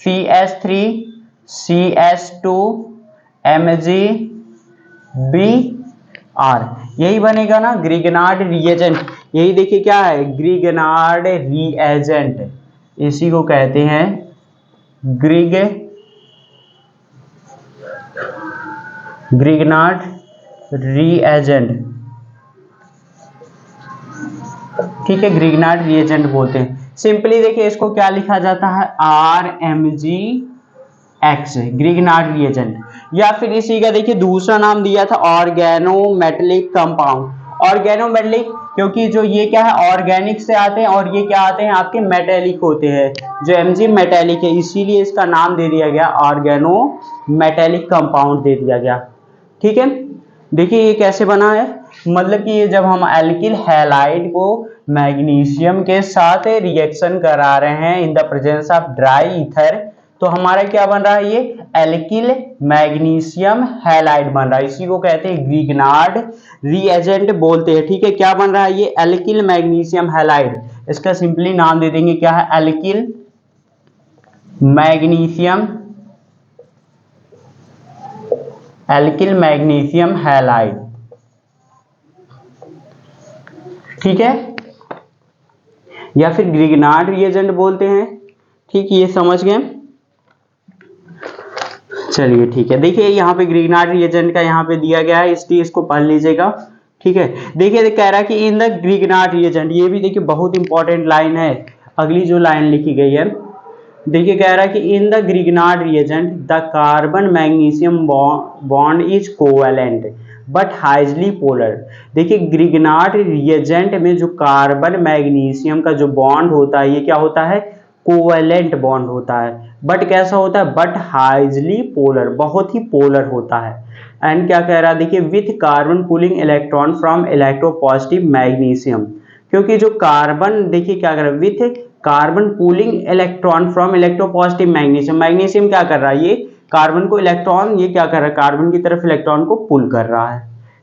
CH3 CH2 MgBr, यही बनेगा ना ग्रिग्नार्ड रिएजेंट। यही देखिए क्या है, ग्रिग्नार्ड रिएजेंट, इसी को कहते हैं ग्रिग्नार्ड रिएजेंट। ठीक है, ग्रिग्नार्ड रिएजेंट बोलते हैं। सिंपली देखिए इसको क्या लिखा जाता है, RMGX ग्रिग्नार्ड रिएजेंट, या फिर इसी का देखिए दूसरा नाम दिया था ऑर्गेनोमेटलिक कंपाउंड। ऑर्गेनोमेटलिक क्योंकि जो ये क्या है, ऑर्गेनिक से आते हैं, और ये क्या आते हैं आपके मेटेलिक होते हैं, जो Mg मेटेलिक है, इसीलिए इसका नाम दे दिया गया ऑर्गेनोमेटलिक कंपाउंड दे दिया गया। ठीक है, देखिए ये कैसे बना है, मतलब कि ये जब हम एल्किल हैलाइड को मैग्नीशियम के साथ रिएक्शन करा रहे हैं in the presence of dry ether, तो हमारा क्या बन रहा है, ये एल्किल मैग्नीशियम हैलाइड बन रहा है, इसी को कहते हैं ग्रिग्नार्ड रिएजेंट बोलते हैं। ठीक है, क्या बन रहा है, ये एल्किल मैग्नीशियम हैलाइड, इसका सिंपली नाम दे देंगे क्या है, एल्किल मैग्नीशियम हैलाइड। ठीक है, या फिर ग्रिग्नार्ड रिएजेंट बोलते हैं। ठीक, ये समझ गए, चलिए ठीक है, देखिए यहाँ पे ग्रिग्नार्ड रिएजेंट का यहाँ पे दिया गया है, इसलिए इसको पढ़ लीजिएगा। ठीक है, देखिए कह रहा है कि इन द ग्रिग्नार्ड रिएजेंट, ये भी देखिए बहुत इंपॉर्टेंट लाइन है, अगली जो लाइन लिखी गई है, देखिए कह रहा है कि in the Grignard reagent the carbon magnesium bond is covalent but highly polar. देखिए ग्रिग्नार्ड रिएजेंट में जो कार्बन मैग्नीशियम का जो बॉन्ड होता है, ये क्या होता है, कोवेलेंट बॉन्ड होता है, बट कैसा होता है, बट हाइजली पोलर, बहुत ही पोलर होता है। एंड क्या कह रहा है, देखिए with carbon pulling electron from electropositive magnesium, क्योंकि जो कार्बन देखिए क्या कर रहा है, with carbon pulling electron from electropositive magnesium, magnesium क्या कर रहा है, ये कार्बन को इलेक्ट्रॉन, ये क्या कर रहा है, कार्बन की तरफ इलेक्ट्रॉन को पुल कर रहा है,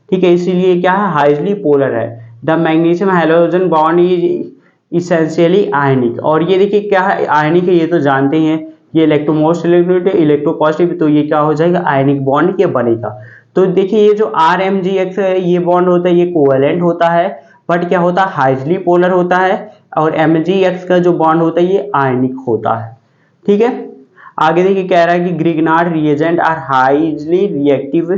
ठीक है, इसीलिए क्या है, हाइजली पोलर है। The magnesium hydrogen bond is essentially ionic, और ये देखिए क्या है, आयनिक है, ये तो जानते हैं, ये इलेक्ट्रोमोस्ट इलेक्ट्रोपॉजिटिव, तो ये क्या हो जाएगा, आयनिक बॉन्ड ये बनेगा। तो देखिए ये जो RMgX है, ये बॉन्ड होता है, ये कोवेलेंट होता है, बट क्या होता है, हाइजली पोलर होता है, और MgX का जो बॉन्ड होता है ये आयनिक होता है, ठीक है। आगे देखिए कह रहा है कि Grignard reagent are highly reactive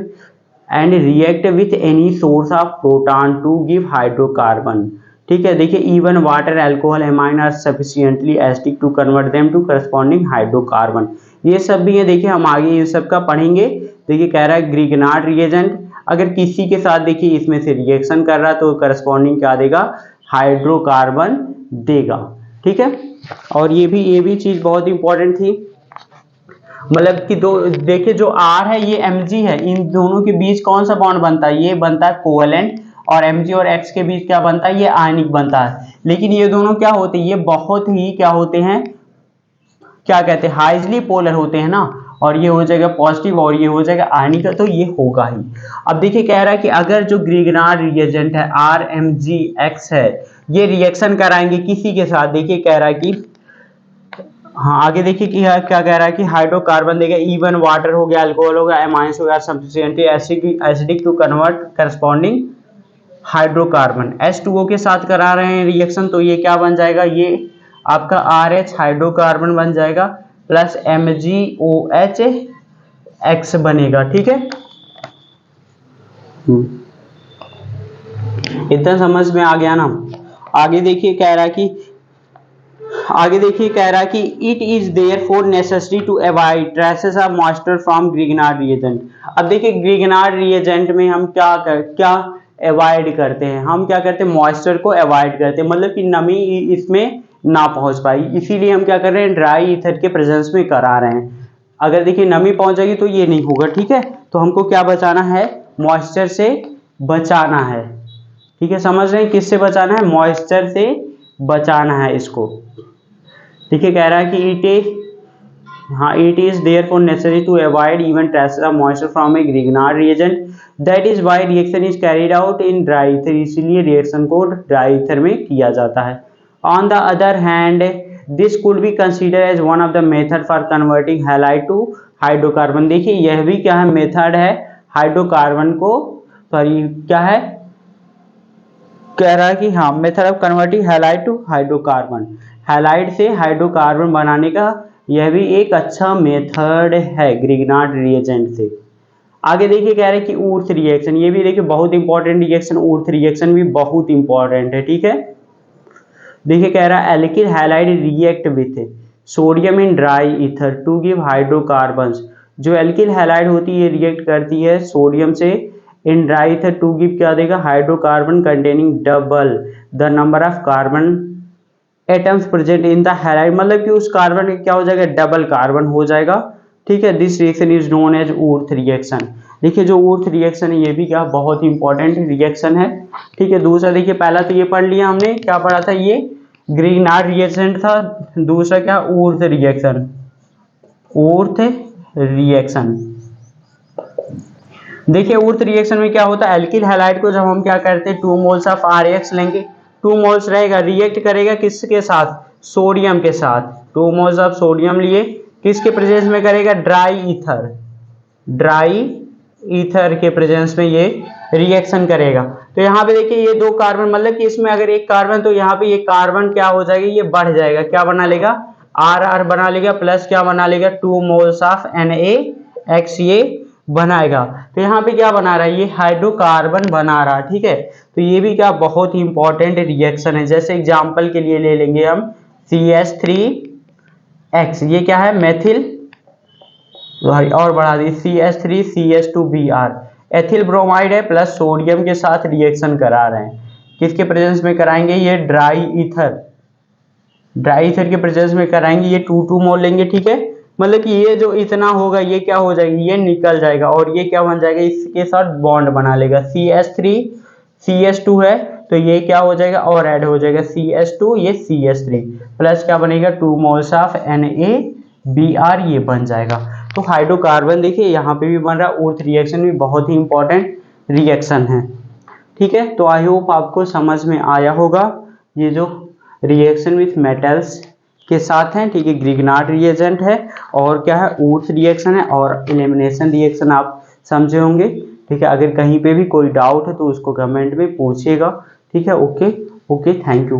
and react with any source of proton to give hydrocarbon, ठीक है। देखिए even water alcohol amine are sufficiently acidic to convert them to corresponding hydrocarbon, ये सब भी है, देखिए हम आगे इन सब का पढ़ेंगे। देखिए कह रहा है ग्रिग्नार्ड रिएजेंट अगर किसी के साथ देखिए इसमें से रिएक्शन कर रहा है तो करस्पॉन्डिंग क्या देगा, हाइड्रोकार्बन देगा, ठीक है। और ये भी चीज बहुत इंपॉर्टेंट थी, मतलब कि दो देखिए जो R है ये Mg है, इन दोनों के बीच कौन सा बॉन्ड बनता है, ये बनता है कोवेलेंट, और Mg और X के बीच क्या बनता है, ये आयनिक बनता है। लेकिन ये दोनों क्या होते हैं, ये बहुत ही क्या होते हैं, क्या कहते हैं, हाइजली पोलर होते हैं ना, और ये हो जाएगा पॉजिटिव और ये हो जाएगा आयनिक, तो ये होगा ही। अब देखिए कह रहा है कि अगर जो ग्रिग्नार्ड रिएजेंट है RMgX है, ये रिएक्शन कराएंगे किसी के साथ, देखिए कह रहा है कि हाँ आगे देखिए कि क्या कह रहा है कि हाइड्रोकार्बन देगा, इवन वाटर हो गया, अल्कोहल हो गया, एमाइंस हो गया, sufficiently acidic to convert corresponding hydrocarbon, H2O के साथ करा रहे हैं रिएक्शन, तो ये क्या बन जाएगा, ये आपका RH हाइड्रोकार्बन बन जाएगा प्लस MgOH बनेगा, ठीक है। इतना समझ में आ गया ना। आगे देखिए कह रहा है कि it is therefore necessary to avoid traces of moisture from Grignard reagent. अब देखिए ग्रिग्नार्ड रिएजेंट में हम क्या अवॉइड करते हैं, हम क्या करते हैं, मॉइस्चर को अवॉइड करते हैं, मतलब कि नमी इसमें ना पहुंच पाई, इसीलिए हम क्या कर रहे हैं, ड्राई ईथर के प्रेजेंस में करा रहे हैं। अगर देखिए नमी पहुंच जाएगी तो ये नहीं होगा, ठीक है। तो हमको क्या बचाना है, मॉइस्चर से बचाना है, ठीक है, समझ रहे हैं, किससे बचाना है, मॉइस्चर से बचाना है इसको। देखिए कह रहा है कि it is therefore necessary to avoid even traces of moisture from a Grignard reagent, that is why reaction is carried out in dry ether, इसलिए रिएक्शन को ड्राई ईथर में किया जाता है। On the other hand this could be consider as one of the method for converting halide to hydrocarbon, देखिए यह भी क्या है, मेथड है हाइड्रोकार्बन को, सॉरी क्या है, कह रहा है कि हाँ method of converting halide to hydrocarbon, halide से हाइड्रोकार्बन बनाने का यह भी एक अच्छा मेथड है ग्रिग्नार्ड रिएजेंट से। आगे देखिए कह रहे हैं कि ऊर्थ रिएक्शन, ये भी देखिए बहुत इंपॉर्टेंट रिएक्शन, ऊर्थ रिएक्शन भी बहुत इंपॉर्टेंट है, ठीक है। देखिए कह रहा है alkyl halide react with sodium in dry ether to give hydrocarbons, जो एल्किल हैलाइड होती है ये रिएक्ट करती है सोडियम से in dry ether to give क्या देगा, hydrocarbon containing double the number of carbon atoms present in the halide, मतलब कि उस कार्बन का क्या हो जाएगा, डबल कार्बन हो जाएगा, ठीक है। This reaction is known as Wurtz reaction. देखिए जो ऊर्थ रिएक्शन है ये भी क्या बहुत इंपॉर्टेंट रिएक्शन है, ठीक है। दूसरा देखिए पहला तो ये पढ़ लिया हमने, क्या पढ़ा था, ये ग्रिग्नार्ड रिएजेंट था, दूसरा क्या, ऊर्थ रिएक्शन, ऊर्थ रिएक्शन। देखिए ऊर्थ रिएक्शन में क्या होता है, एल्किल हैलाइड को जब हम क्या करते हैं 2 मोल्स ऑफ RX लेंगे, 2 मोल्स रहेगा, रिएक्ट करेगा किसके साथ, सोडियम के साथ, 2 मोल्स ऑफ सोडियम लिए किसके प्रेजेंस में करेगा, ड्राई ईथर के प्रेजेंस में ये रिएक्शन करेगा। तो यहाँ पे देखिए ये 2 कार्बन, मतलब कि इसमें अगर एक कार्बन तो यहाँ पे ये कार्बन क्या हो जाएगा, ये बढ़ जाएगा, क्या बना लेगा, RR बना लेगा, प्लस क्या बना लेगा, 2 मोल्स ऑफ NaX ये बनाएगा। तो यहाँ पे क्या बना रहा है, ये हाइड्रोकार्बन बना रहा है, ठीक है। तो ये भी क्या बहुत ही इंपॉर्टेंट रिएक्शन है। जैसे एग्जांपल के लिए ले लेंगे हम CH3X, ये क्या है, मेथिल, और बढ़ा दी CH3CH2Br, एथिल ब्रोमाइड है, प्लस सोडियम के साथ रिएक्शन करा रहे हैं, किसके प्रेजेंस में कराएंगे, ये ड्राई ईथर, ड्राई ईथर के प्रेजेंस में कराएंगे, ये 2 मोल लेंगे, ठीक है। मतलब कि ये जो इतना होगा ये क्या हो जाएगा, ये निकल जाएगा और ये क्या बन जाएगा, इसके साथ बॉन्ड बना लेगा। CH3 CH2 है तो ये क्या हो जाएगा और ऐड हो जाएगा CH2, ये CH3 प्लस क्या बनेगा 2 मोल्स ऑफ NaBr, ये बन जाएगा। तो हाइड्रोकार्बन देखिए यहाँ पे भी बन रहा है। अर्थ रिएक्शन भी बहुत ही इंपॉर्टेंट रिएक्शन है, ठीक है। तो आई होप आपको समझ में आया होगा ये जो रिएक्शन विथ मेटल्स के साथ हैं, ठीक है। ग्रिग्नार्ड रिएजेंट है और क्या है, अर्थ रिएक्शन है और एलिमिनेशन रिएक्शन आप समझे होंगे, ठीक है। अगर कहीं पे भी कोई डाउट है तो उसको कमेंट में पूछिएगा, ठीक है। Okay, thank you.